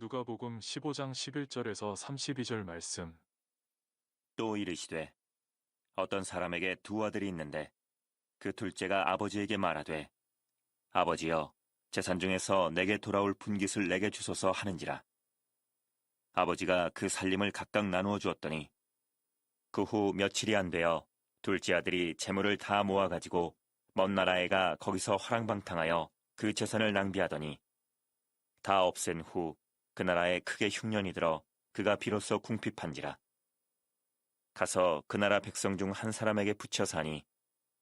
누가복음 15장 11절에서 32절 말씀. 또 이르시되 어떤 사람에게 두 아들이 있는데 그 둘째가 아버지에게 말하되 아버지여 재산 중에서 내게 돌아올 분깃을 내게 주소서 하는지라. 아버지가 그 살림을 각각 나누어 주었더니 그 후 며칠이 안 되어 둘째 아들이 재물을 다 모아가지고 먼 나라에 가 거기서 화랑방탕하여 그 재산을 낭비하더니 다 없앤 후 그 나라에 크게 흉년이 들어 그가 비로소 궁핍한지라. 가서 그 나라 백성 중 한 사람에게 붙여 사니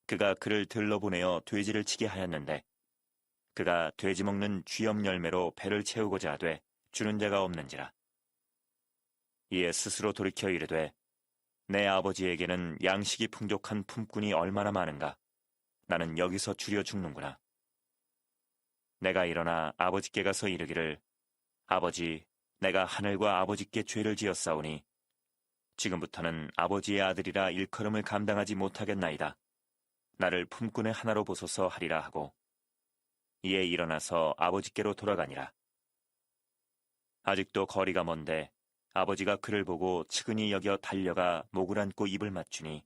그가 그를 들러보내어 돼지를 치게 하였는데 그가 돼지 먹는 쥐염 열매로 배를 채우고자 하되 주는 자가 없는지라. 이에 스스로 돌이켜 이르되 내 아버지에게는 양식이 풍족한 품꾼이 얼마나 많은가. 나는 여기서 줄여 죽는구나. 내가 일어나 아버지께 가서 이르기를 아버지, 내가 하늘과 아버지께 죄를 지었사오니 지금부터는 아버지의 아들이라 일컬음을 감당하지 못하겠나이다. 나를 품꾼의 하나로 보소서 하리라 하고 이에 일어나서 아버지께로 돌아가니라. 아직도 거리가 먼데 아버지가 그를 보고 측은히 여겨 달려가 목을 안고 입을 맞추니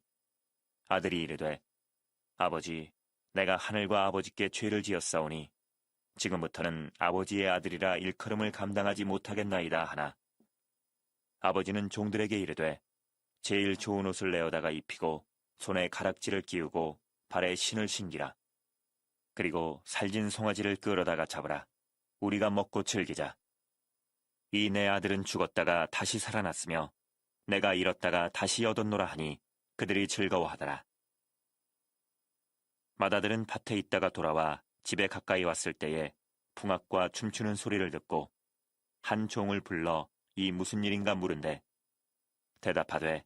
아들이 이르되 아버지, 내가 하늘과 아버지께 죄를 지었사오니 지금부터는 아버지의 아들이라 일컬음을 감당하지 못하겠나이다 하나 아버지는 종들에게 이르되 제일 좋은 옷을 내어다가 입히고 손에 가락지를 끼우고 발에 신을 신기라. 그리고 살진 송아지를 끌어다가 잡으라. 우리가 먹고 즐기자. 이 내 아들은 죽었다가 다시 살아났으며 내가 잃었다가 다시 얻었노라 하니 그들이 즐거워하더라. 맏아들은 밭에 있다가 돌아와 집에 가까이 왔을 때에 풍악과 춤추는 소리를 듣고 한 종을 불러 이 무슨 일인가 물은데 대답하되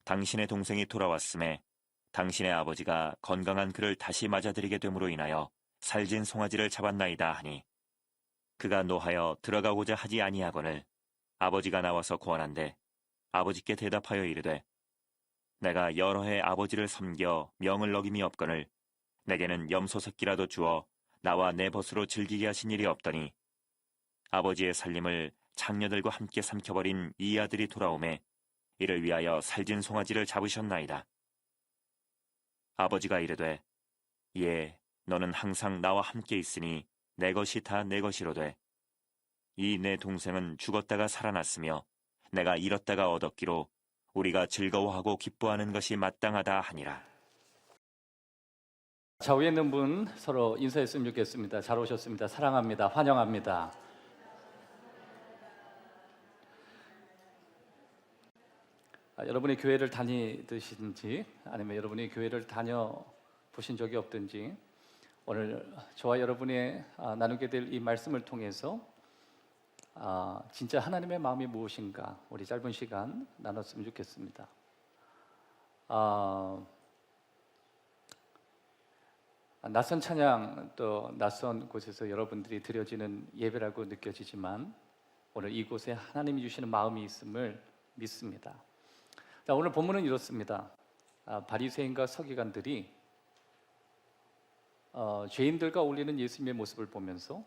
당신의 동생이 돌아왔음에 당신의 아버지가 건강한 그를 다시 맞아들이게 됨으로 인하여 살진 송아지를 잡았나이다 하니 그가 노하여 들어가고자 하지 아니하거늘 아버지가 나와서 고하는데 아버지께 대답하여 이르되 내가 여러 해 아버지를 섬겨 명을 어김이 없거늘 내게는 염소 새끼라도 주어 나와 내 벗으로 즐기게 하신 일이 없더니 아버지의 살림을 장녀들과 함께 삼켜버린 이 아들이 돌아오매 이를 위하여 살진 송아지를 잡으셨나이다. 아버지가 이르되 예, 너는 항상 나와 함께 있으니 내 것이 다 내 것이로되 이 내 동생은 죽었다가 살아났으며 내가 잃었다가 얻었기로 우리가 즐거워하고 기뻐하는 것이 마땅하다 하니라. 좌우에 있는 분 서로 인사했으면 좋겠습니다. 잘 오셨습니다. 사랑합니다. 환영합니다. 여러분이 교회를 다니듯인지 아니면 여러분이 교회를 다녀보신 적이 없든지 오늘 저와 여러분이 나누게 될 이 말씀을 통해서 진짜 하나님의 마음이 무엇인가 우리 짧은 시간 나눴으면 좋겠습니다. 낯선 찬양 또 낯선 곳에서 여러분들이 드려지는 예배라고 느껴지지만 오늘 이곳에 하나님이 주시는 마음이 있음을 믿습니다. 자, 오늘 본문은 이렇습니다. 바리새인과 서기관들이 죄인들과 어울리는 예수님의 모습을 보면서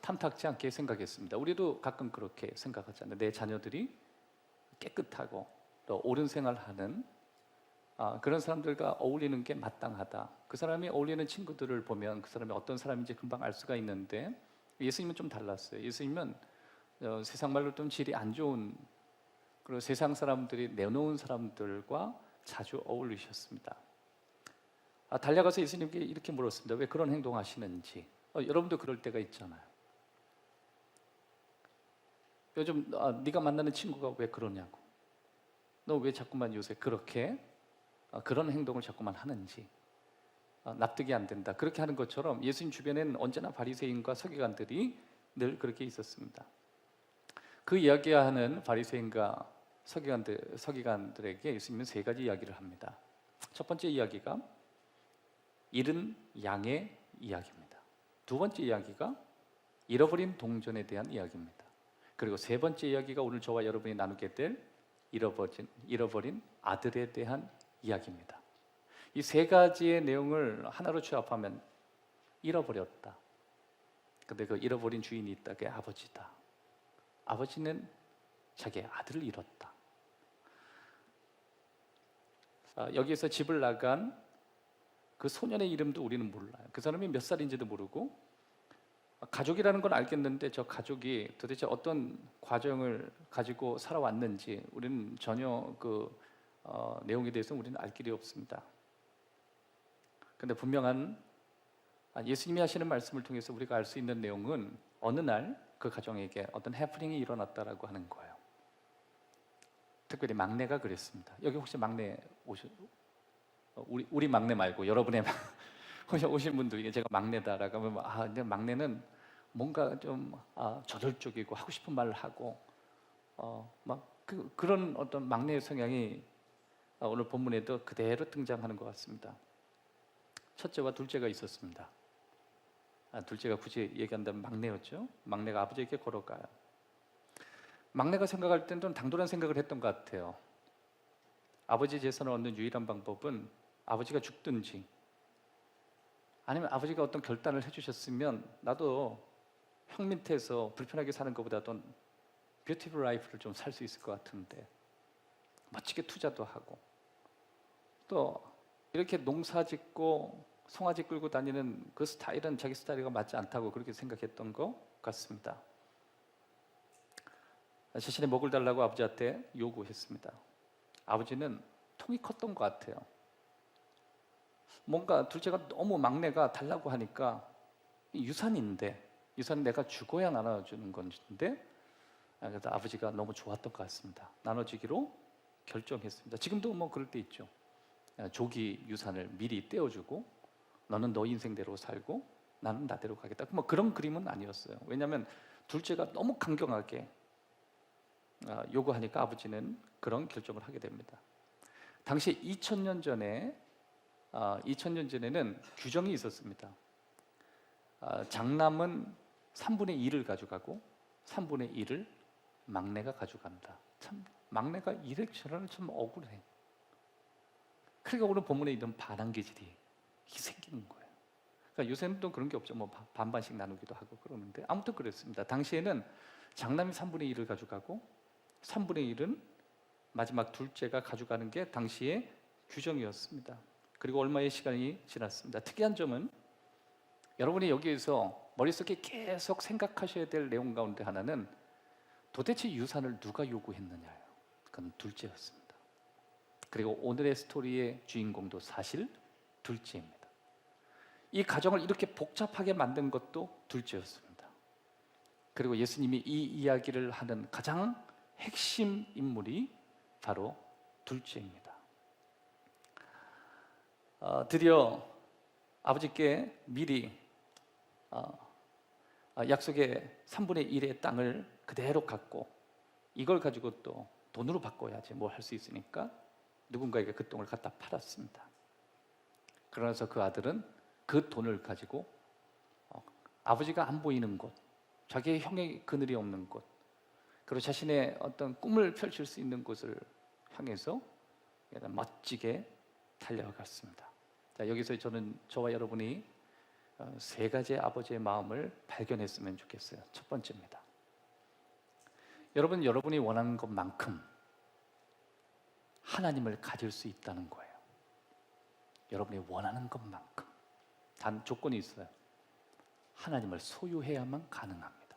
탐탁지 않게 생각했습니다. 우리도 가끔 그렇게 생각하잖아요. 내 자녀들이 깨끗하고 또 옳은 생활하는 그런 사람들과 어울리는 게 마땅하다. 그 사람이 어울리는 친구들을 보면 그 사람이 어떤 사람인지 금방 알 수가 있는데 예수님은 좀 달랐어요. 예수님은 세상 말로 좀 질이 안 좋은 그리고 세상 사람들이 내놓은 사람들과 자주 어울리셨습니다. 달려가서 예수님께 이렇게 물었습니다. 왜 그런 행동하시는지. 여러분도 그럴 때가 있잖아요. 요즘 네가 만나는 친구가 왜 그러냐고. 너 왜 자꾸만 요새 그렇게 그런 행동을 자꾸만 하는지 납득이 안 된다. 그렇게 하는 것처럼 예수님 주변에는 언제나 바리새인과 서기관들이 늘 그렇게 있었습니다. 그 이야기하는 바리새인과 서기관들에게 예수님은 세 가지 이야기를 합니다. 첫 번째 이야기가 잃은 양의 이야기입니다. 두 번째 이야기가 잃어버린 동전에 대한 이야기입니다. 그리고 세 번째 이야기가 오늘 저와 여러분이 나누게 될 잃어버린 아들에 대한 이야기입니다. 이 세 가지의 내용을 하나로 취합하면 잃어버렸다. 근데 그 잃어버린 주인이 있다. 그게 아버지다. 아버지는 자기의 아들을 잃었다. 여기에서 집을 나간 그 소년의 이름도 우리는 몰라요. 그 사람이 몇 살인지도 모르고, 가족이라는 건 알겠는데 저 가족이 도대체 어떤 과정을 가지고 살아왔는지 우리는 전혀 그 내용에 대해서 우리는 알 길이 없습니다. 그런데 분명한 예수님이 하시는 말씀을 통해서 우리가 알 수 있는 내용은 어느 날 그 가정에게 어떤 해프닝이 일어났다라고 하는 거예요. 특별히 막내가 그랬습니다. 여기 혹시 막내 우리 막내 말고 여러분의 오신 분들에게 제가 막내다라고 하면 근데 막내는 뭔가 좀 저돌적이고 하고 싶은 말을 하고 그런 어떤 막내의 성향이 오늘 본문에도 그대로 등장하는 것 같습니다. 첫째와 둘째가 있었습니다. 둘째가 굳이 얘기한다면 막내였죠. 막내가 아버지에게 걸어가요. 막내가 생각할 때는 좀 당돌한 생각을 했던 것 같아요. 아버지 재산을 얻는 유일한 방법은 아버지가 죽든지 아니면 아버지가 어떤 결단을 해주셨으면 나도 형 밑에서 불편하게 사는 것보다도 뷰티풀 라이프를 좀 살 수 있을 것 같은데, 멋지게 투자도 하고 또 이렇게 농사 짓고 송아지 끌고 다니는 그 스타일은 자기 스타일과 맞지 않다고 그렇게 생각했던 것 같습니다. 자신의 먹을 달라고 아버지한테 요구했습니다. 아버지는 통이 컸던 것 같아요. 뭔가 둘째가 너무 막내가 달라고 하니까 유산인데, 유산은 내가 죽어야 나눠주는 건데, 그래서 아버지가 너무 좋았던 것 같습니다. 나눠주기로 결정했습니다. 지금도 뭐 그럴 때 있죠. 조기 유산을 미리 떼어주고 너는 너 인생대로 살고 나는 나대로 가겠다. 뭐 그런 그림은 아니었어요. 왜냐하면 둘째가 너무 강경하게 요구하니까 아버지는 그런 결정을 하게 됩니다. 당시 2000년 전에는 규정이 있었습니다. 장남은 3분의 2를 가져가고 3분의 1을 막내가 가져간다. 참 막내가 이렉션을 참 억울해. 그러니까 오늘 본문에 있는 반항 기질이 생기는 거예요. 그러니까 요새는 또 그런 게 없죠. 뭐 반반씩 나누기도 하고 그러는데 아무튼 그랬습니다. 당시에는 장남이 3분의 1을 가져가고 3분의 1은 마지막 둘째가 가져가는 게 당시의 규정이었습니다. 그리고 얼마의 시간이 지났습니다. 특이한 점은 여러분이 여기에서 머릿속에 계속 생각하셔야 될 내용 가운데 하나는 도대체 유산을 누가 요구했느냐예요. 그건 둘째였습니다. 그리고 오늘의 스토리의 주인공도 사실 둘째입니다. 이 가정을 이렇게 복잡하게 만든 것도 둘째였습니다. 그리고 예수님이 이 이야기를 하는 가장 핵심 인물이 바로 둘째입니다. 드디어 아버지께 미리 약속의 3분의 1의 땅을 그대로 갖고 이걸 가지고 또 돈으로 바꿔야지 뭘 할 수 있으니까 누군가에게 그 땅을 갖다 팔았습니다. 그러면서 그 아들은 그 돈을 가지고 아버지가 안 보이는 곳, 자기의 형의 그늘이 없는 곳, 그리고 자신의 어떤 꿈을 펼칠 수 있는 곳을 향해서 멋지게 달려갔습니다. 자, 여기서 저와 여러분이 세 가지의 아버지의 마음을 발견했으면 좋겠어요. 첫 번째입니다. 여러분이 원하는 것만큼 하나님을 가질 수 있다는 거예요. 여러분이 원하는 것만큼. 단 조건이 있어요. 하나님을 소유해야만 가능합니다.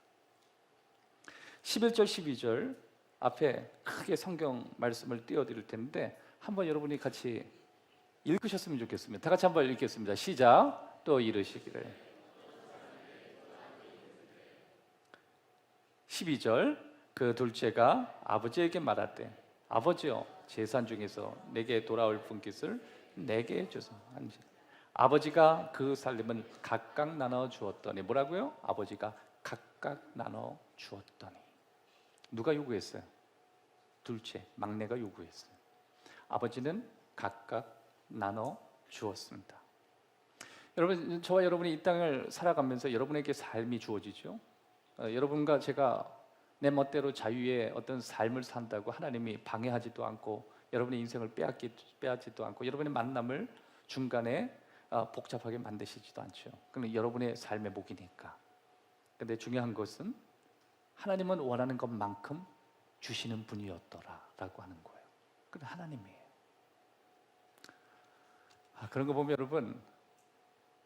11절 12절 앞에 크게 성경 말씀을 띄워드릴 텐데 한번 여러분이 같이 읽으셨으면 좋겠습니다. 다 같이 한번 읽겠습니다. 시작. 또 이르시기를. 12절 그 둘째가 아버지에게 말하되 아버지여 재산 중에서 내게 돌아올 분깃을 내게 주소서. 아버지가 그 살림은 각각 나눠 주었더니 뭐라고요? 아버지가 각각 나눠 주었더니. 누가 요구했어요? 둘째, 막내가 요구했어요. 아버지는 각각 나눠 주었습니다. 여러분, 저와 여러분이 이 땅을 살아가면서 여러분에게 삶이 주어지죠. 여러분과 제가 내 멋대로 자유의 어떤 삶을 산다고 하나님이 방해하지도 않고 여러분의 인생을 빼앗지도 않고 여러분의 만남을 중간에 복잡하게 만드시지도 않죠. 그건 여러분의 삶의 목이니까. 근데 중요한 것은 하나님은 원하는 것만큼 주시는 분이었더라라고 하는 거예요. 그건 하나님이에요. 그런 거 보면 여러분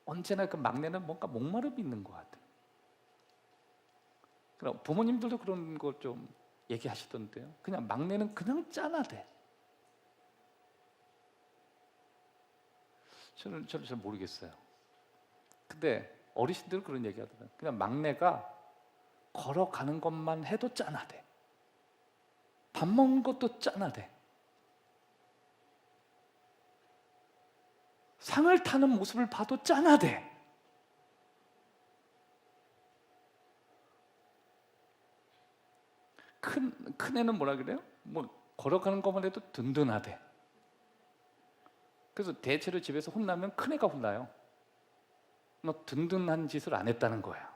언제나 그 막내는 뭔가 목마름이 있는 것 같아요. 그럼 부모님들도 그런 거 좀 얘기하시던데요. 그냥 막내는 그냥 짠하대. 저는 잘 모르겠어요. 근데 어르신들은 그런 얘기 하더라고요. 그냥 막내가 걸어가는 것만 해도 짠하대. 밥 먹는 것도 짠하대. 상을 타는 모습을 봐도 짠하대. 큰 애는 뭐라 그래요? 뭐 걸어가는 것만 해도 든든하대. 그래서 대체로 집에서 혼나면 큰 애가 혼나요. 너 든든한 짓을 안 했다는 거야.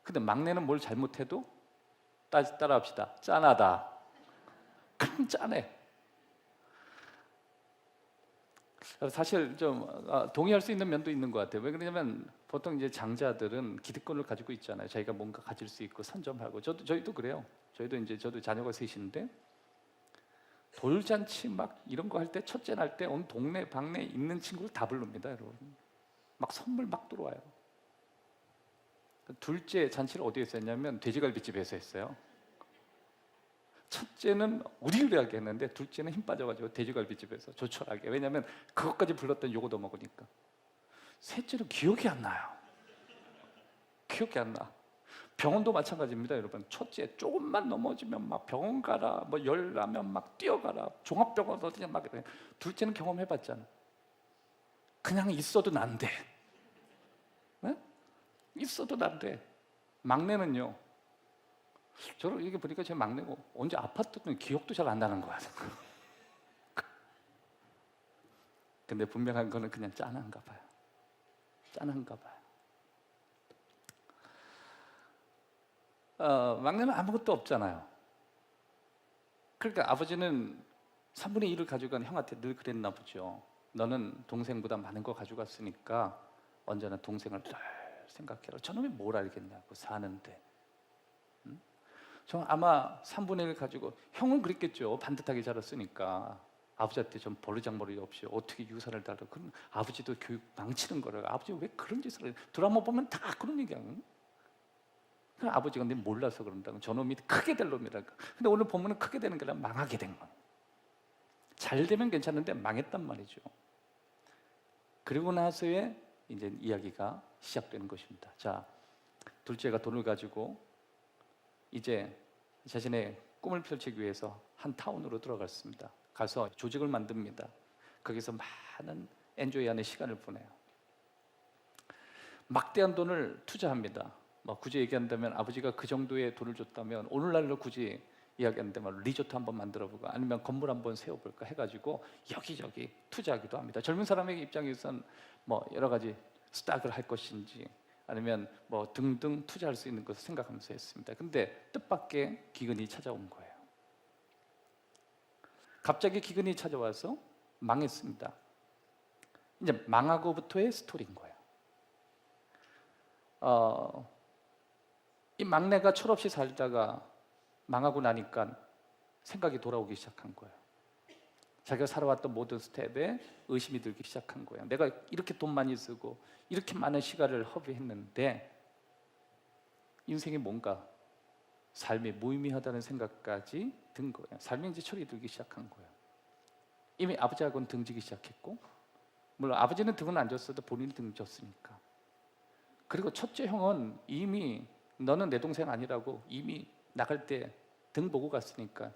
근데 막내는 뭘 잘못해도 따라합시다. 짠하다. 그냥 짠해. 사실 좀 동의할 수 있는 면도 있는 것 같아요. 왜 그러냐면 보통 이제 장자들은 기득권을 가지고 있잖아요. 자기가 뭔가 가질 수 있고 선점하고. 저희도 그래요. 저도 자녀가 셋인데 돌잔치 막 이런 거 할 때 첫째 날 때 온 동네 방네 있는 친구를 다 부릅니다, 여러분. 막 선물 막 들어와요. 둘째 잔치를 어디에서 했냐면 돼지갈비집에서 했어요. 첫째는 우리우리하게 했는데 둘째는 힘 빠져가지고 돼지갈비집에서 조촐하게. 왜냐하면 그것까지 불렀더니 요거도 먹으니까. 셋째는 기억이 안 나요. 기억이 안 나. 병원도 마찬가지입니다, 여러분. 첫째 조금만 넘어지면 막 병원 가라, 뭐 열 나면 막 뛰어가라, 종합병원 어디냐 막 그래. 둘째는 경험해봤잖아. 그냥 있어도 난데. 네? 있어도 난데. 막내는요. 저를 이게 보니까 제 막내고 언제 아팠던 기억도 잘 안 나는 거야. 근데 분명한 거는 그냥 짠한가 봐요. 짠한가 봐요. 막내는 아무것도 없잖아요. 그러니까 아버지는 3분의 1을 가져간 형한테 늘 그랬나 보죠. 너는 동생보다 많은 거 가져갔으니까 언제나 동생을 늘 생각해라. 저놈이 뭘 알겠냐고 사는데. 저 아마 3분의 1 가지고 형은 그랬겠죠. 반듯하게 자랐으니까 아버지한테 좀 버르장머리 없이 어떻게 유산을 달라. 그럼 아버지도 교육 망치는 거를. 아버지 왜 그런 짓을 해? 드라마 보면 다 그런 얘기야. 그럼 아버지가 내 몰라서 그런다고. 저놈이 크게 될 놈이라고. 근데 오늘 보면 크게 되는 게 아니라 망하게 된 거야. 잘 되면 괜찮은데 망했단 말이죠. 그리고 나서의 이제 이야기가 시작되는 것입니다. 자, 둘째가 돈을 가지고 이제 자신의 꿈을 펼치기 위해서 한 타운으로 들어갔습니다. 가서 조직을 만듭니다. 거기서 많은 엔조이하는 시간을 보내요. 막대한 돈을 투자합니다. 뭐 굳이 얘기한다면 아버지가 그 정도의 돈을 줬다면 오늘날로 굳이 이야기한다면 리조트 한번 만들어보고 아니면 건물 한번 세워볼까 해가지고 여기저기 투자하기도 합니다. 젊은 사람의 입장에선 뭐 여러 가지 스탁을 할 것인지 아니면 뭐 등등 투자할 수 있는 것을 생각하면서 했습니다. 근데 뜻밖의 기근이 찾아온 거예요. 갑자기 기근이 찾아와서 망했습니다. 이제 망하고부터의 스토리인 거예요. 이 막내가 철없이 살다가 망하고 나니까 생각이 돌아오기 시작한 거예요. 자기가 살아왔던 모든 스텝에 의심이 들기 시작한 거예요. 내가 이렇게 돈 많이 쓰고 이렇게 많은 시간을 허비했는데 인생이 뭔가 삶이 무의미하다는 생각까지 든 거예요. 삶이 이제 철이 들기 시작한 거예요. 이미 아버지하고는 등지기 시작했고, 물론 아버지는 등은 안 졌어도 본인이 등 졌으니까. 그리고 첫째 형은 이미 너는 내 동생 아니라고 이미 나갈 때 등 보고 갔으니까.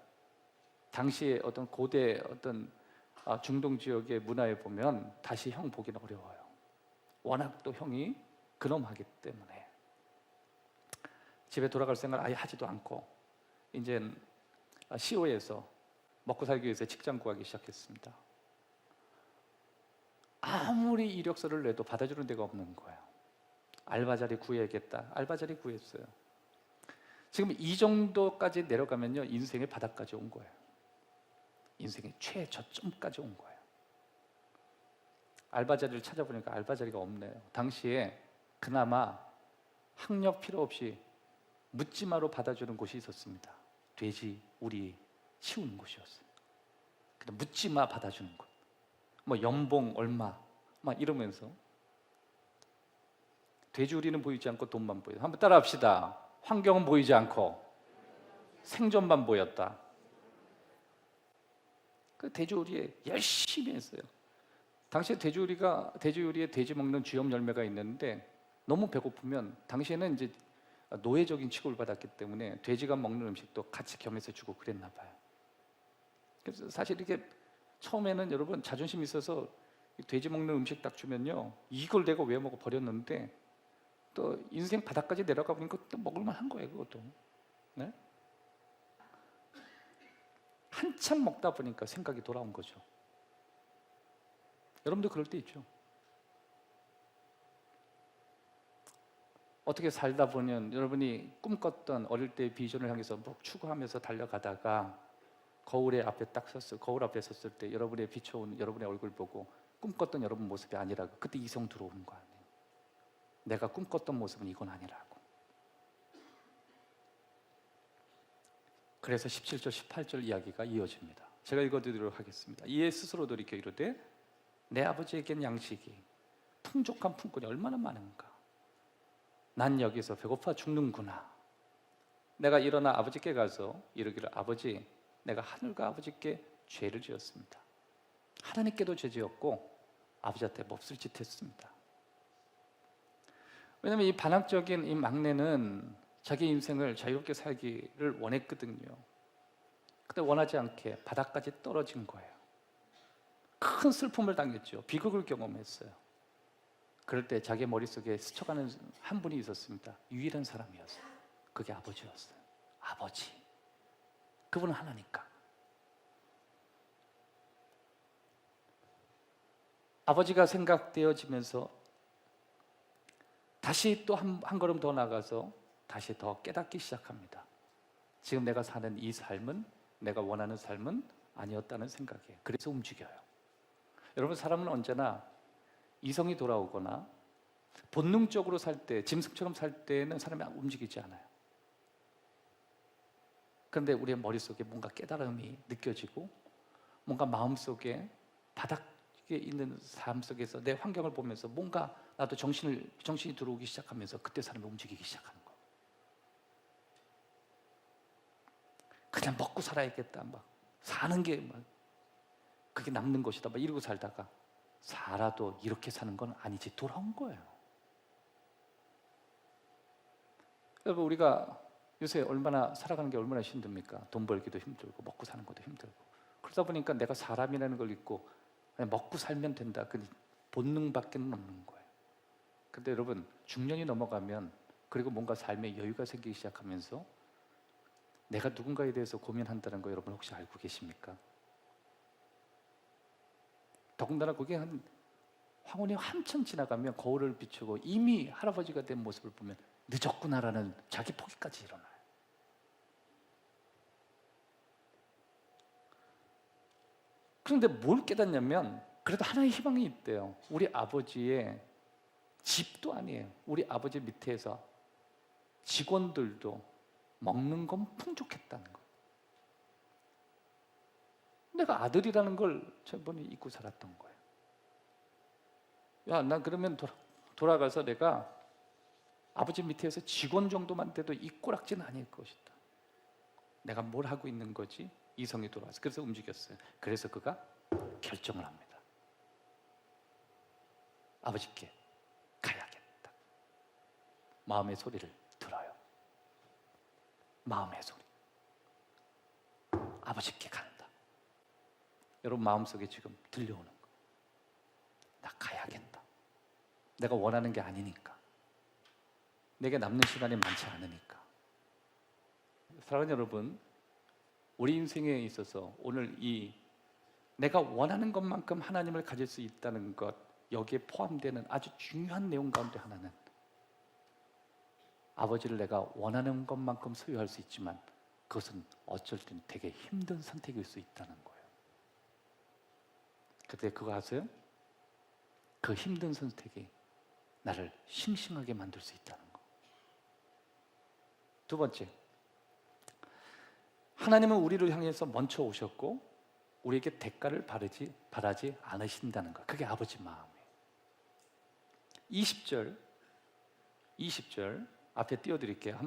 당시에 어떤 고대 어떤 중동 지역의 문화에 보면 다시 형 보기는 어려워요. 워낙 또 형이 근엄하기 때문에. 집에 돌아갈 생각을 아예 하지도 않고 이제 시오에서 먹고 살기 위해서 직장 구하기 시작했습니다. 아무리 이력서를 내도 받아주는 데가 없는 거예요. 알바 자리 구해야겠다. 알바 자리 구했어요. 지금 이 정도까지 내려가면요 인생의 바닥까지 온 거예요. 인생의 최저점까지 온 거예요. 알바 자리를 찾아보니까 알바 자리가 없네요. 당시에 그나마 학력 필요 없이 묻지마로 받아주는 곳이 있었습니다. 돼지 우리 치우는 곳이었어요. 근데 묻지마 받아주는 곳. 뭐 연봉 얼마 막 이러면서 돼지우리는 보이지 않고 돈만 보여. 한번 따라합시다. 환경은 보이지 않고 생존만 보였다. 그 돼지우리에 열심히 했어요. 당시에 돼지우리에 돼지 먹는 쥐염 열매가 있는데 너무 배고프면 당시에는 이제 노예적인 취급을 받았기 때문에 돼지가 먹는 음식도 같이 겸해서 주고 그랬나 봐요. 그래서 사실 이렇게 처음에는 여러분 자존심 있어서 돼지 먹는 음식 딱 주면요, 이걸 내가 왜 먹어 버렸는데 또 인생 바닥까지 내려가 보니까 또 먹을만 한 거예요. 그것도. 네? 한참 먹다 보니까 생각이 돌아온 거죠. 여러분도 그럴 때 있죠. 어떻게 살다 보면 여러분이 꿈꿨던 어릴 때의 비전을 향해서 뭐 추구하면서 달려가다가 거울에 앞에 딱 섰어요. 거울 앞에 섰을 때 여러분의 비춰온 여러분의 얼굴 보고 꿈꿨던 여러분 모습이 아니라고, 그때 이성 들어오는 거 아니에요. 내가 꿈꿨던 모습은 이건 아니라고. 그래서 17절 18절 이야기가 이어집니다. 제가 읽어드리도록 하겠습니다. 이에 스스로 돌이켜 이르되 내 아버지에겐 양식이 풍족한 품꾼이 얼마나 많은가. 난 여기서 배고파 죽는구나. 내가 일어나 아버지께 가서 이르기를 아버지, 내가 하늘과 아버지께 죄를 지었습니다. 하나님께도 죄 지었고 아버지한테 몹쓸 짓 했습니다. 왜냐하면 이 반항적인 이 막내는 자기 인생을 자유롭게 살기를 원했거든요. 근데 원하지 않게 바닥까지 떨어진 거예요. 큰 슬픔을 당했죠. 비극을 경험했어요. 그럴 때 자기 머릿속에 스쳐가는 한 분이 있었습니다. 유일한 사람이었어요. 그게 아버지였어요. 아버지. 그분은 하나니까. 아버지가 생각되어지면서 다시 또 한 걸음 더 나가서 다시 더 깨닫기 시작합니다. 지금 내가 사는 이 삶은 내가 원하는 삶은 아니었다는 생각이에요. 그래서 움직여요. 여러분, 사람은 언제나 이성이 돌아오거나 본능적으로 살 때, 짐승처럼 살 때는 사람이 움직이지 않아요. 그런데 우리의 머릿속에 뭔가 깨달음이 느껴지고 뭔가 마음속에 바닥에 있는 삶 속에서 내 환경을 보면서 뭔가 나도 정신이 들어오기 시작하면서 그때 사람이 움직이기 시작하는 거예요. 그냥 먹고 살아야겠다, 막 사는 게 막 그게 남는 것이다, 막 이러고 살다가 살아도 이렇게 사는 건 아니지 돌아온 거예요. 여러분, 우리가 요새 얼마나 살아가는 게 얼마나 힘듭니까? 돈 벌기도 힘들고 먹고 사는 것도 힘들고. 그러다 보니까 내가 사람이라는 걸 잊고 그냥 먹고 살면 된다, 그 본능밖에 없는 거예요. 근데 여러분, 중년이 넘어가면 그리고 뭔가 삶에 여유가 생기기 시작하면서 내가 누군가에 대해서 고민한다는 거 여러분 혹시 알고 계십니까? 더군다나 그게 황혼이 한참 지나가면 거울을 비추고 이미 할아버지가 된 모습을 보면 늦었구나라는 자기 포기까지 일어나요. 그런데 뭘 깨닫냐면 그래도 하나의 희망이 있대요. 우리 아버지의 집도 아니에요. 우리 아버지 밑에서 직원들도 먹는 건 풍족했다는 거. 내가 아들이라는 걸 저번에 잊고 살았던 거예요. 야, 난 그러면 돌아가서 내가 아버지 밑에서 직원 정도만 돼도 이 꼬락지는 아닐 것이다. 내가 뭘 하고 있는 거지? 이성이 돌아와서. 그래서 움직였어요. 그래서 그가 결정을 합니다. 아버지께 가야겠다. 마음의 소리를 들어요. 마음의 소리. 아버지께 간다. 여러분 마음속에 지금 들려오는 거. 나 가야겠다. 내가 원하는 게 아니니까. 내게 남는 시간이 많지 않으니까. 사랑하는 여러분, 우리 인생에 있어서 오늘 이 내가 원하는 것만큼 하나님을 가질 수 있다는 것, 여기에 포함되는 아주 중요한 내용 가운데 하나는 아버지를 내가 원하는 것만큼 소유할 수 있지만 그것은 어쩔 땐 되게 힘든 선택일 수 있다는 거예요. 그때 그거 아세요? 그 힘든 선택이 나를 싱싱하게 만들 수 있다는 거. 두 번째, 하나님은 우리를 향해서 먼저 오셨고 우리에게 대가를 바라지 않으신다는 것. 그게 아버지 마음이에요. 20절 앞에 띄워드릴게요.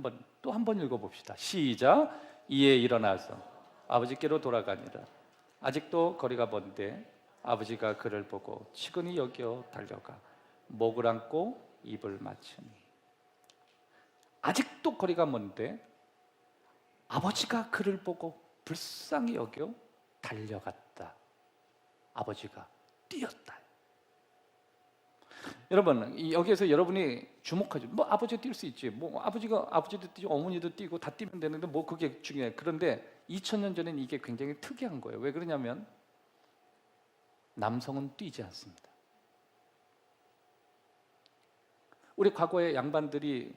또 한 번 읽어봅시다. 시작. 이에 일어나서 아버지께로 돌아가니라. 아직도 거리가 먼데 아버지가 그를 보고 치근히 여겨 달려가 목을 안고 입을 맞추니. 아직도 거리가 먼데 아버지가 그를 보고 불쌍히 여겨 달려갔다. 아버지가 뛰었다. 여러분, 여기에서 여러분이 주목하죠. 뭐 아버지 뛸 수 있지. 뭐 아버지도 뛰고 어머니도 뛰고 다 뛰면 되는데 뭐 그게 중요해. 그런데 2000년 전에는 이게 굉장히 특이한 거예요. 왜 그러냐면 남성은 뛰지 않습니다. 우리 과거에 양반들은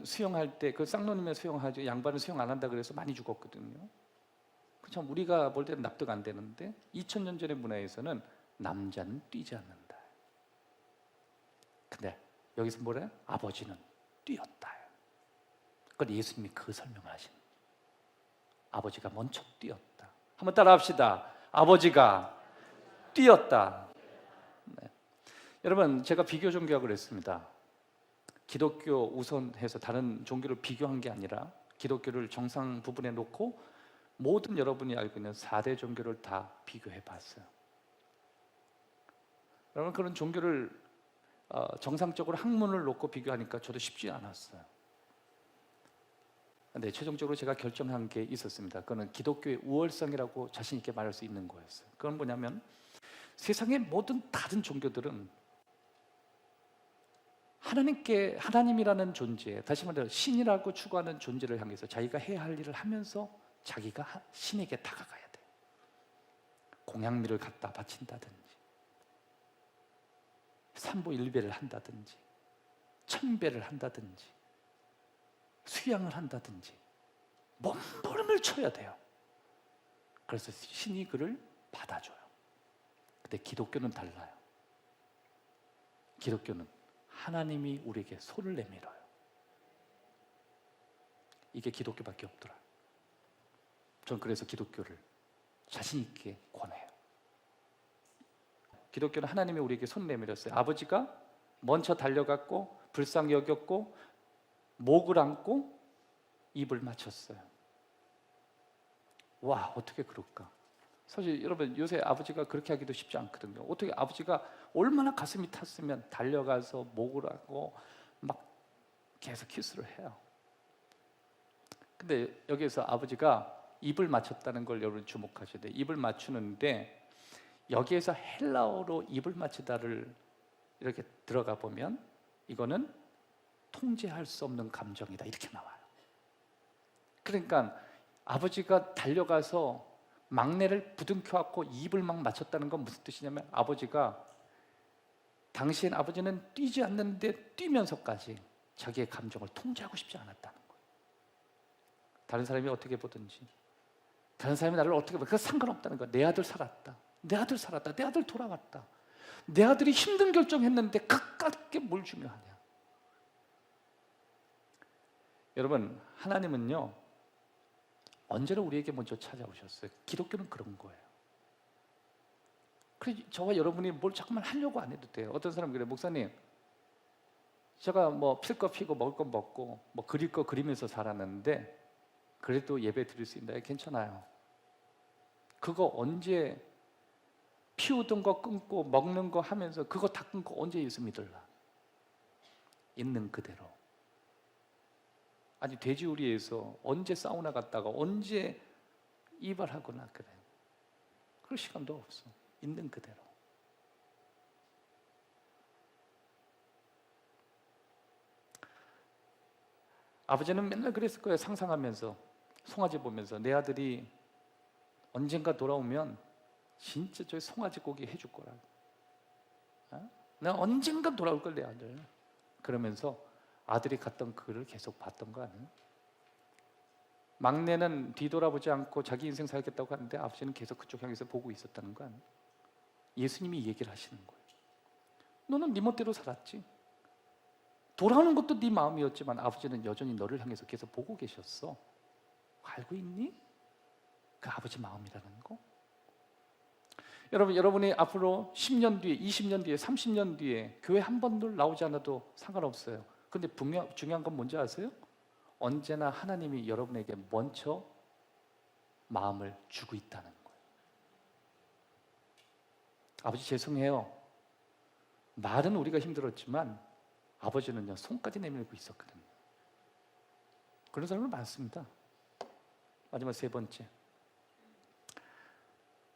수영할 때 그 쌍놈이면 수영하죠. 양반은 수영 안 한다 그래서 많이 죽었거든요. 참 우리가 볼 때는 납득 안 되는데 2000년 전의 문화에서는 남자는 뛰지 않는다. 근데 여기서 뭐래? 아버지는 뛰었다. 그걸 예수님이 그 설명을 하시는 거예요. 아버지가 먼저 뛰었다. 한번 따라합시다. 아버지가 뛰었다. 네. 여러분, 제가 비교 종교학을 했습니다. 기독교 우선해서 다른 종교를 비교한 게 아니라 기독교를 정상 부분에 놓고 모든 여러분이 알고 있는 4대 종교를 다 비교해 봤어요. 여러분, 그런 종교를 정상적으로 학문을 놓고 비교하니까 저도 쉽지 않았어요. 근데 최종적으로 제가 결정한 게 있었습니다. 그거는 기독교의 우월성이라고 자신 있게 말할 수 있는 거였어요. 그건 뭐냐면 세상의 모든 다른 종교들은 하나님이라는 존재, 다시 말해서 신이라고 추구하는 존재를 향해서 자기가 해야 할 일을 하면서 자기가 신에게 다가가야 돼요. 공양미를 갖다 바친다든지 삼보일배를 한다든지 천배를 한다든지 수양을 한다든지 몸부림을 쳐야 돼요. 그래서 신이 그를 받아줘요. 근데 기독교는 달라요. 기독교는 하나님이 우리에게 손을 내밀어요. 이게 기독교밖에 없더라. 전 그래서 기독교를 자신 있게 권해요. 기독교는 하나님이 우리에게 손 내밀었어요. 아버지가 먼저 달려갔고 불쌍히 여겼고 목을 안고 입을 맞췄어요. 와, 어떻게 그럴까? 사실 여러분, 요새 아버지가 그렇게 하기도 쉽지 않거든요. 어떻게 아버지가 얼마나 가슴이 탔으면 달려가서 목을 안고 막 계속 키스를 해요. 근데 여기에서 아버지가 입을 맞췄다는 걸 여러분 주목하셔야 돼요. 입을 맞추는데 여기에서 헬라어로 입을 맞추다를 이렇게 들어가 보면 이거는 통제할 수 없는 감정이다 이렇게 나와요. 그러니까 아버지가 달려가서 막내를 부둥켜 안고 입을 막 맞췄다는 건 무슨 뜻이냐면 당시엔 아버지는 뛰지 않는데 뛰면서까지 자기의 감정을 통제하고 싶지 않았다는 거예요. 다른 사람이 어떻게 보든지 다른 사람이 나를 어떻게 보든 그건 상관없다는 거예요. 내 아들 살았다. 내 아들 돌아왔다. 내 아들이 힘든 결정했는데 그깟게 뭘 중요하냐. 여러분, 하나님은요 언제나 우리에게 먼저 찾아오셨어요. 기독교는 그런 거예요. 그래서 저와 여러분이 뭘 자꾸만 하려고 안 해도 돼요. 어떤 사람은 그래요. 목사님, 제가 뭐 필 거 피고 먹을 거 먹고 뭐 그릴 거 그리면서 살았는데 그래도 예배 드릴 수 있나요? 괜찮아요. 그거 언제 피우던 거 끊고 먹는 거 하면서 그거 다 끊고 언제 예수 믿을라? 있는 그대로. 아니 돼지우리에서 언제 사우나 갔다가 언제 이발하거나 그래. 그럴 시간도 없어. 있는 그대로. 아버지는 맨날 그랬을 거예요. 상상하면서 송아지 보면서 내 아들이 언젠가 돌아오면 진짜 저 송아지 고기 해줄 거라고. 내가 언젠가 돌아올 걸 내 아들. 그러면서 아들이 갔던 그를 계속 봤던 거 아니에요? 막내는 뒤돌아보지 않고 자기 인생 살겠다고 하는데 아버지는 계속 그쪽 향해서 보고 있었다는 거 아니에요? 예수님이 얘기를 하시는 거예요. 너는 네 멋대로 살았지. 돌아오는 것도 네 마음이었지만 아버지는 여전히 너를 향해서 계속 보고 계셨어. 알고 있니? 그 아버지 마음이라는 거. 여러분, 여러분이 앞으로 10년 뒤에, 20년 뒤에, 30년 뒤에 교회 한 번도 나오지 않아도 상관없어요. 근데 중요한 건 뭔지 아세요? 언제나 하나님이 여러분에게 먼저 마음을 주고 있다는 거예요. 아버지 죄송해요. 말은 우리가 힘들었지만 아버지는요 손까지 내밀고 있었거든요. 그런 사람은 많습니다. 마지막 세 번째,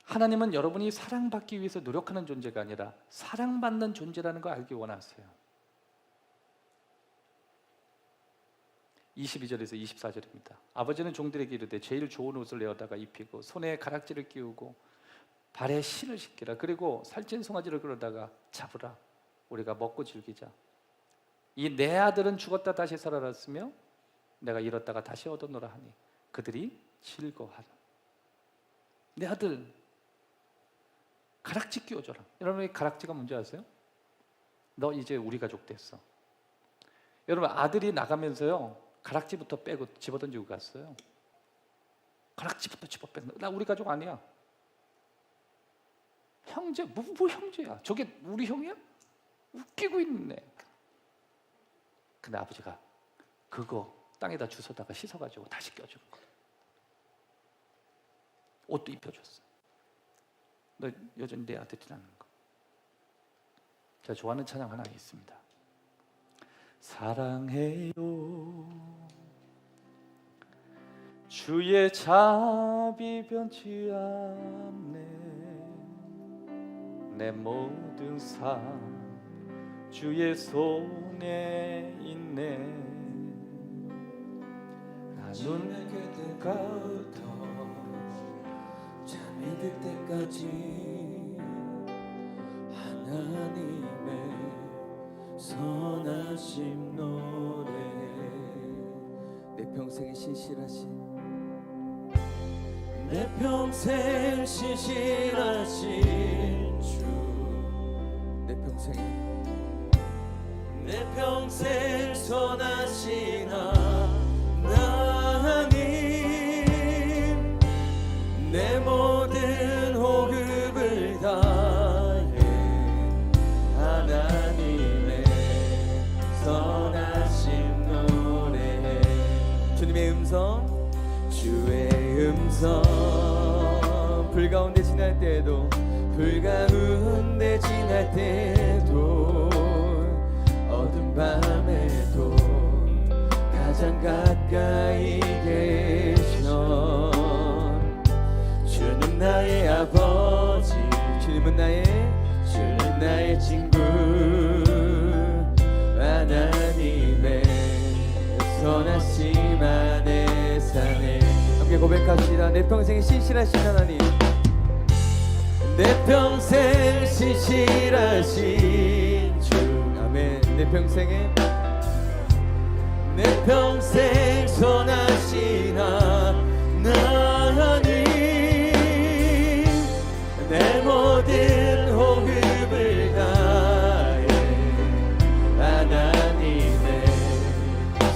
하나님은 여러분이 사랑받기 위해서 노력하는 존재가 아니라 사랑받는 존재라는 걸 알기 원하세요. 22절에서 24절입니다. 아버지는 종들에게 이르되 제일 좋은 옷을 내어다가 입히고 손에 가락지를 끼우고 발에 실을 신기라. 그리고 살찐 송아지를 끌어다가 잡으라. 우리가 먹고 즐기자. 이 내 아들은 죽었다 다시 살아났으며 내가 잃었다가 다시 얻었노라 하니 그들이 즐거워하라. 내 아들 가락지 끼워줘라. 여러분, 가락지가 뭔지 아세요? 너 이제 우리 가족 됐어. 여러분, 아들이 나가면서요 가락지부터 빼고 집어던지고 갔어요. 가락지부터 집어 빼고. 나 우리 가족 아니야. 형제, 뭐 형제야? 저게 우리 형이야? 웃기고 있네. 근데 아버지가 그거 땅에다 주워다가 씻어가지고 다시 껴주는 거예요. 옷도 입혀줬어. 너 여전히 내 아들이라는 거. 제가 좋아하는 찬양 하나 있습니다. 사랑해요 주의 자비 변치 않네 내 모든 삶 주의 손에 있네 나는 내게 때부터 잠이 들 때까지 하나님의 선하심 노래해 내 평생에 신실하신 내 평생 신실하신 주 내 평생에 내 평생 선하신 하나님 내 모든 호흡을 다해 하나님의 선하심 노래해 주님의 음성 주의 음성 불 가운데 지날 때도 불 가운데 지날 때도 어두운 밤에도 가장 가까이 계셔 주는 나의 아버지 주는 나의 친구 하나님의 선하심 안에 사네 함께 고백합시다. 내 평생에 신실하신 하나님 내 평생 신실하신 주 아멘 내 평생에 내 평생 선하신 하나님 내 모든 호흡을 다해 하나님의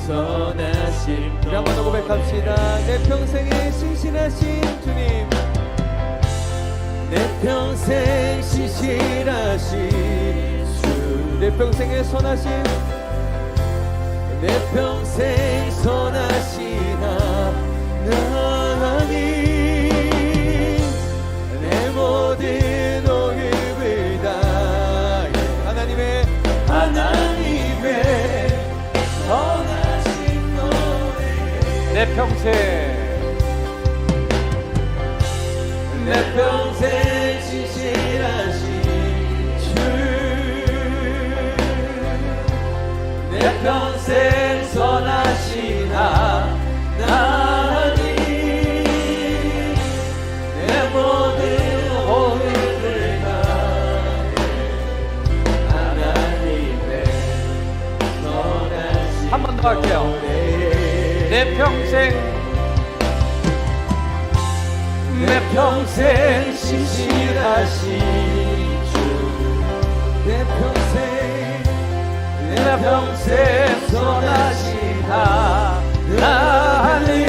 선하심 우리 한 번 더 고백합시다. 내 평생에 신실하신 주님 내 평생 신실하신 주 내 평생에 선하신 내 평생 선하신 하나님 내 모든 호흡을 다해 하나님의 선하신 노래 내 평생 신실하신 주 내 평생 선하신 하나님 내 모든 호흡을 다해 하나님의 선하신 한 번 더 할게요. 내 평생 신실하신 주 내 평생 나 평생 선하시다 하나님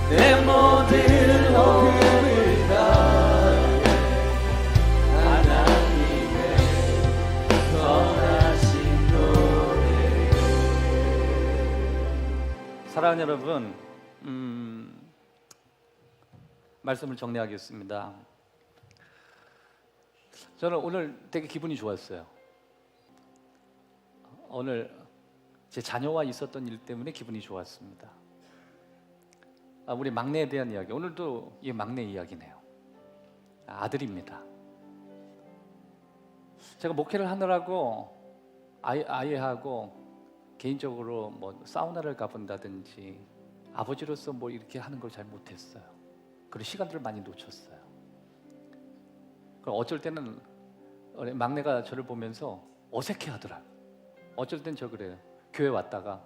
내 모든 호흡을 다해 하나님의 선하신 노래. 사랑하는 여러분, 말씀을 정리하겠습니다. 저는 오늘 되게 기분이 좋았어요. 오늘 제 자녀와 있었던 일 때문에 기분이 좋았습니다. 우리 막내에 대한 이야기, 오늘도 이 막내 이야기네요. 아들입니다. 제가 목회를 하느라고 아이하고 개인적으로 뭐 사우나를 가본다든지 아버지로서 뭐 이렇게 하는 걸 잘 못했어요. 그리고 시간들을 많이 놓쳤어요. 그럼 어쩔 때는 우리 막내가 저를 보면서 어색해하더라. 어쩔 땐 저 그래요. 교회 왔다가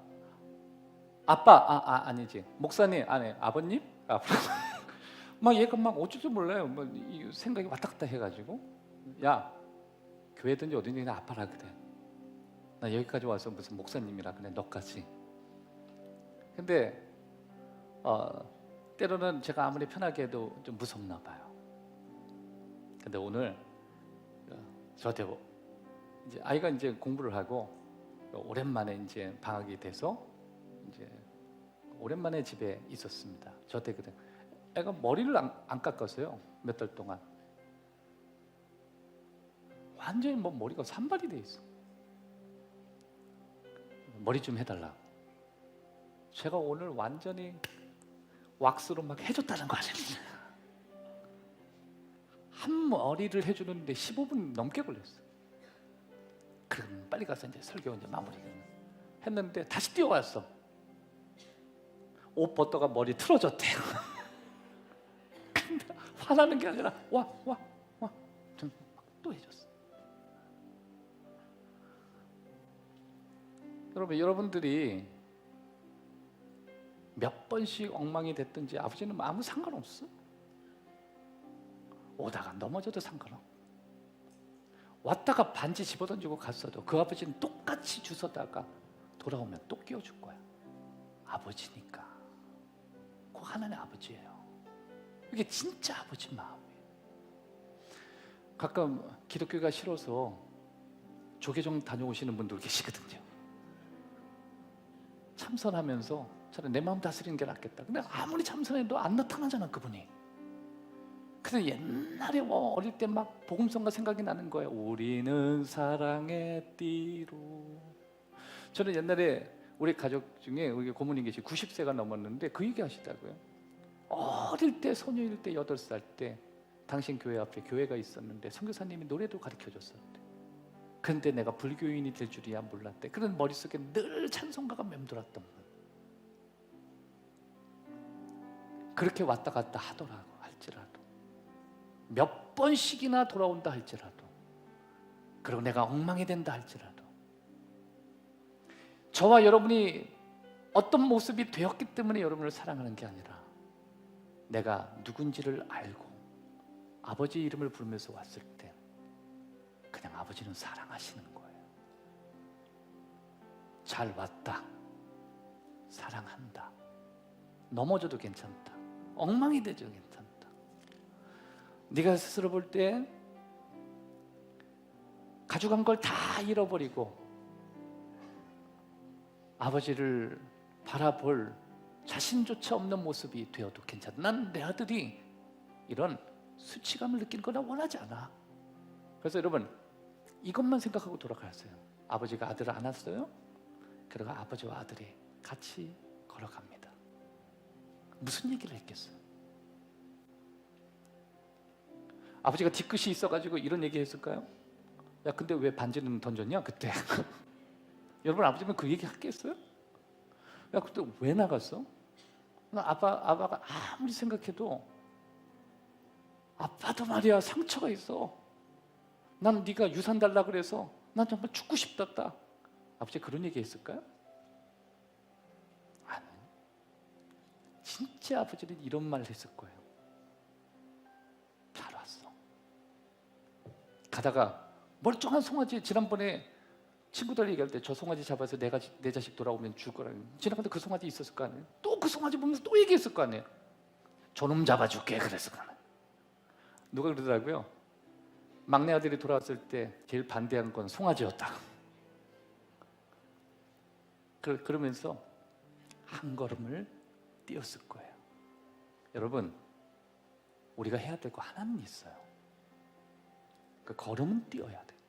아빠, 아니지 목사님, 아니 아버님, 막 얘가 막 어쩔 줄 몰라요. 뭐 이 생각이 왔다 갔다 해가지고 야 교회든지 어딘지 그냥 아빠라 그래. 나 여기까지 와서 무슨 목사님이라 그래 너까지. 근데 때로는 제가 아무리 편하게 해도 좀 무섭나 봐요. 근데 오늘 저한테 이제 아이가 이제 공부를 하고 오랜만에 이제 방학이 돼서 이제 오랜만에 집에 있었습니다. 저한테 그래. 애가 머리를 안 깎았어요. 몇 달 동안. 완전히 뭐 머리가 산발이 돼 있어. 머리 좀 해달라. 제가 오늘 완전히 왁스로 막 해줬다는 거 아닙니까? 한 머리를 해주는데 15분 넘게 걸렸어. 그럼 빨리 가서 이제 설교 이제 마무리 했는데 다시 뛰어왔어. 옷 벗다가 머리 틀어졌대요. 근데 화나는 게 아니라 와 또 해줬어. 여러분들이 몇 번씩 엉망이 됐든지 아버지는 아무 상관없어. 오다가 넘어져도 상관없고 왔다가 반지 집어던지고 갔어도 그 아버지는 똑같이 주워다가 돌아오면 또 끼워줄 거야. 아버지니까. 그 하나님의 아버지예요. 이게 진짜 아버지 마음이에요. 가끔 기독교가 싫어서 조계종 다녀오시는 분들 계시거든요. 참선하면서 차라리 내 마음 다스리는 게 낫겠다. 근데 아무리 참선해도 안 나타나잖아 그분이. 그래서 옛날에 어릴 때 막 복음성가 생각이 나는 거예요. 우리는 사랑의 띠로. 저는 옛날에 우리 가족 중에 우리 고모님 계시 90세가 넘었는데 그 얘기 하시더라고요. 어릴 때 소녀일 때 8살 때 당신 교회 앞에 교회가 있었는데 선교사님이 노래도 가르쳐줬었대. 그런데 내가 불교인이 될 줄이야 몰랐대. 그런 머릿속에 늘 찬송가가 맴돌았던 거예요. 그렇게 왔다 갔다 하더라고 할지라도 몇 번씩이나 돌아온다 할지라도 그리고 내가 엉망이 된다 할지라도 저와 여러분이 어떤 모습이 되었기 때문에 여러분을 사랑하는 게 아니라 내가 누군지를 알고 아버지 이름을 부르면서 왔을 때 그냥 아버지는 사랑하시는 거예요. 잘 왔다. 사랑한다. 넘어져도 괜찮다. 엉망이 되죠 괜찮다. 네가 스스로 볼 때 가져간 걸 다 잃어버리고 아버지를 바라볼 자신조차 없는 모습이 되어도 괜찮다. 난 내 아들이 이런 수치감을 느끼는 거나 원하지 않아. 그래서 여러분 이것만 생각하고 돌아가세요. 아버지가 아들을 안았어요. 그리고 아버지와 아들이 같이 걸어갑니다. 무슨 얘기를 했겠어요? 아버지가 뒤끝이 있어가지고 이런 얘기 했을까요? 야 근데 왜 반지는 던졌냐 그때? 여러분 아버지는 그 얘기 했겠어요? 야 그때 왜 나갔어? 아빠가 아무리 생각해도 아빠도 말이야 상처가 있어. 난 네가 유산 달라 그래서 난 정말 죽고 싶었다. 아버지 그런 얘기 했을까요? 아니. 진짜 아버지는 이런 말을 했을 거예요. 잘 왔어. 가다가 멀쩡한 송아지 지난번에 친구들 얘기할 때 저 송아지 잡아서 내 자식 돌아오면 줄 거라는, 지나가다 그 송아지 있었을 거 아니에요. 또 그 송아지 보면서 또 얘기했을 거 아니에요. 저놈 잡아줄게 그랬을 거 아니에요. 누가 그러더라고요. 막내 아들이 돌아왔을 때 제일 반대한 건 송아지였다. 그러면서 한 걸음을 뛰었을 거예요. 여러분, 우리가 해야 될 거 하나는 있어요. 그 걸음은 뛰어야 돼요.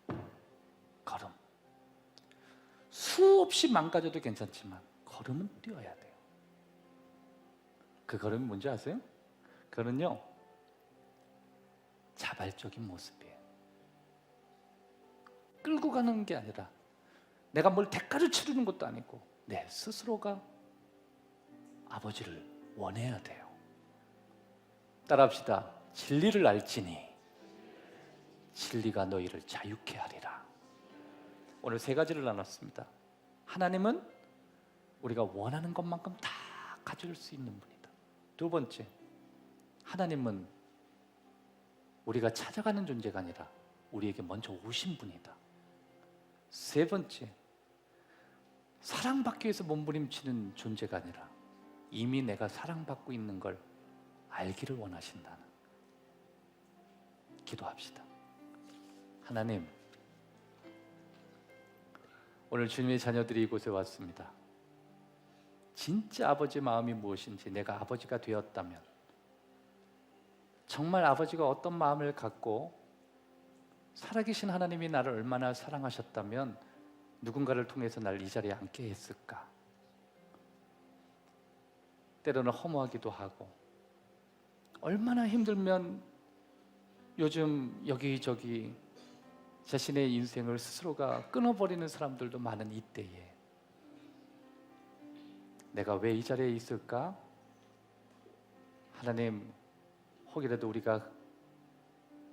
걸음. 수없이 망가져도 괜찮지만 걸음은 뛰어야 돼요. 그 걸음이 뭔지 아세요? 그거는요, 자발적인 모습이에요. 끌고 가는 게 아니라 내가 뭘 대가를 치르는 것도 아니고 내 스스로가 아버지를 원해야 돼요. 따라합시다. 진리를 알지니 진리가 너희를 자유케 하리라. 오늘 세 가지를 나눴습니다. 하나님은 우리가 원하는 것만큼 다 가질 수 있는 분이다. 두 번째, 하나님은 우리가 찾아가는 존재가 아니라 우리에게 먼저 오신 분이다. 세 번째, 사랑받기 위해서 몸부림치는 존재가 아니라 이미 내가 사랑받고 있는 걸 알기를 원하신다는. 기도합시다. 하나님, 오늘 주님의 자녀들이 이곳에 왔습니다. 진짜 아버지의 마음이 무엇인지, 내가 아버지가 되었다면, 정말 아버지가 어떤 마음을 갖고 살아계신 하나님이 나를 얼마나 사랑하셨다면 누군가를 통해서 나를 이 자리에 앉게 했을까? 때로는 허무하기도 하고, 얼마나 힘들면 요즘 여기저기 자신의 인생을 스스로가 끊어버리는 사람들도 많은 이때에 내가 왜 이 자리에 있을까? 하나님, 혹이라도 우리가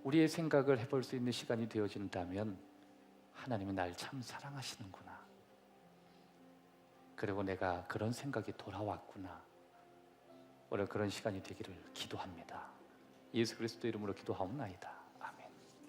우리의 생각을 해볼 수 있는 시간이 되어진다면 하나님은 날 참 사랑하시는구나, 그리고 내가 그런 생각이 돌아왔구나, 오늘 그런 시간이 되기를 기도합니다. 예수 그리스도 이름으로 기도하옵나이다.